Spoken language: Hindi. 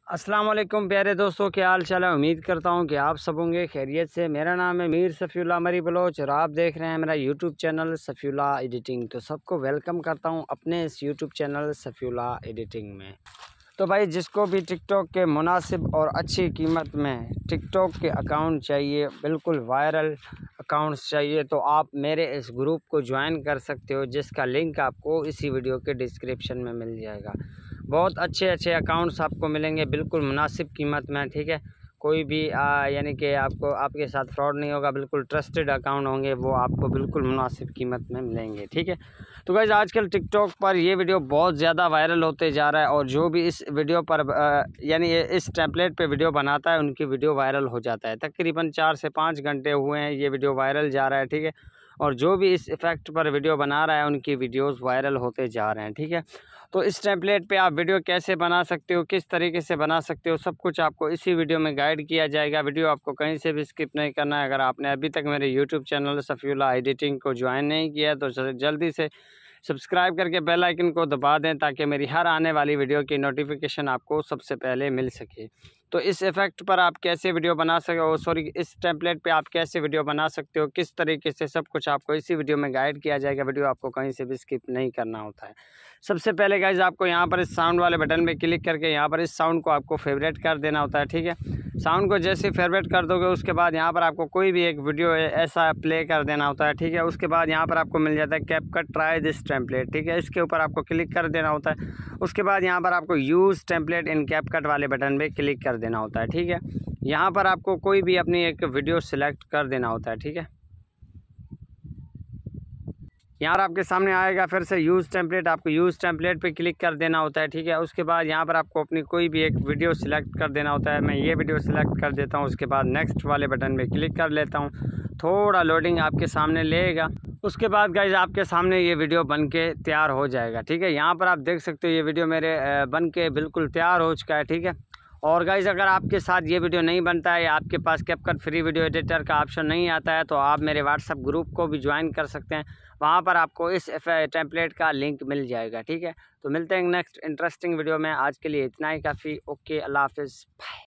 अस्सलाम वालेकुम प्यारे दोस्तों, क्या हाल चाल है। उम्मीद करता हूँ कि आप सब होंगे खैरियत से। मेरा नाम है मीर सफ़ीउल्लाह मरी बलोच और आप देख रहे हैं मेरा यूट्यूब चैनल सफ़ीउल्लाह एडिटिंग। तो सबको वेलकम करता हूँ अपने इस यूट्यूब चैनल सफ़ीउल्लाह एडिटिंग में। तो भाई जिसको भी टिकटॉक के मुनासिब और अच्छी कीमत में टिकटॉक के अकाउंट चाहिए, बिल्कुल वायरल अकाउंट्स चाहिए, तो आप मेरे इस ग्रुप को ज्वाइन कर सकते हो, जिसका लिंक आपको इसी वीडियो के डिस्क्रिप्शन में मिल जाएगा। बहुत अच्छे अच्छे अकाउंट्स आपको मिलेंगे बिल्कुल मुनासिब कीमत में, ठीक है। कोई भी यानी कि आपको आपके साथ फ्रॉड नहीं होगा, बिल्कुल ट्रस्टेड अकाउंट होंगे, वो आपको बिल्कुल मुनासिब कीमत में मिलेंगे, ठीक है। तो गाइस आजकल टिकटॉक पर ये वीडियो बहुत ज़्यादा वायरल होते जा रहा है और जो भी इस वीडियो पर यानी इस टेम्पलेट पे वीडियो बनाता है उनकी वीडियो वायरल हो जाता है। तकरीबन 4 से 5 घंटे हुए हैं ये वीडियो वायरल जा रहा है, ठीक है। और जो भी इस इफ़ेक्ट पर वीडियो बना रहा है उनकी वीडियोस वायरल होते जा रहे हैं, ठीक है। तो इस टेम्पलेट पे आप वीडियो कैसे बना सकते हो, किस तरीके से बना सकते हो, सब कुछ आपको इसी वीडियो में गाइड किया जाएगा। वीडियो आपको कहीं से भी स्किप नहीं करना है। अगर आपने अभी तक मेरे यूट्यूब चैनल सफ़ीउल्लाह एडिटिंग को ज्वाइन नहीं किया तो जल्दी से सब्सक्राइब करके बेल आइकन को दबा दें, ताकि मेरी हर आने वाली वीडियो की नोटिफिकेशन आपको सबसे पहले मिल सके। तो इस इफ़ेक्ट पर आप कैसे वीडियो बना इस टेम्पलेट पे आप कैसे वीडियो बना सकते हो, किस तरीके से, सब कुछ आपको इसी वीडियो में गाइड किया जाएगा। वीडियो आपको कहीं से भी स्किप नहीं करना होता है। सबसे पहले गाइज आपको यहाँ पर इस साउंड वाले बटन पे क्लिक करके यहाँ पर इस साउंड को आपको फेवरेट कर देना होता है, ठीक है। साउंड को जैसे फेवरेट कर दोगे उसके बाद यहाँ पर आपको कोई भी एक वीडियो ऐसा प्ले कर देना होता है, ठीक है। उसके बाद यहाँ पर आपको मिल जाता है कैपकट ट्राई दिस टेम्पलेट, ठीक है। इसके ऊपर आपको क्लिक कर देना होता है। उसके बाद यहाँ पर आपको यूज़ टेम्पलेट इन कैपकट वाले बटन पे क्लिक कर देना होता है, ठीक है। यहाँ पर आपको कोई भी अपनी एक वीडियो सिलेक्ट कर देना होता है, ठीक है। यहाँ पर आपके सामने आएगा फिर से यूज़ टेम्पलेट, आपको यूज़ टेम्पलेट पे क्लिक कर देना होता है, ठीक है। उसके बाद यहाँ पर आपको अपनी कोई भी एक वीडियो सिलेक्ट कर देना होता है। मैं ये वीडियो सिलेक्ट कर देता हूँ। उसके बाद नेक्स्ट वाले बटन पे क्लिक कर लेता हूँ। थोड़ा लोडिंग आपके सामने लेगा। उसके बाद गाइज आपके सामने ये वीडियो बन के तैयार हो जाएगा, ठीक है। यहाँ पर आप देख सकते हो ये वीडियो मेरे बन के बिल्कुल तैयार हो चुका है, ठीक है। और गाइज़ अगर आपके साथ ये वीडियो नहीं बनता है या आपके पास कैपकट फ्री वीडियो एडिटर का ऑप्शन नहीं आता है, तो आप मेरे व्हाट्सएप ग्रुप को भी ज्वाइन कर सकते हैं। वहाँ पर आपको इस टेम्पलेट का लिंक मिल जाएगा, ठीक है। तो मिलते हैं नेक्स्ट इंटरेस्टिंग वीडियो में। आज के लिए इतना ही काफ़ी। ओके, अल्लाह हाफिज़, बाय।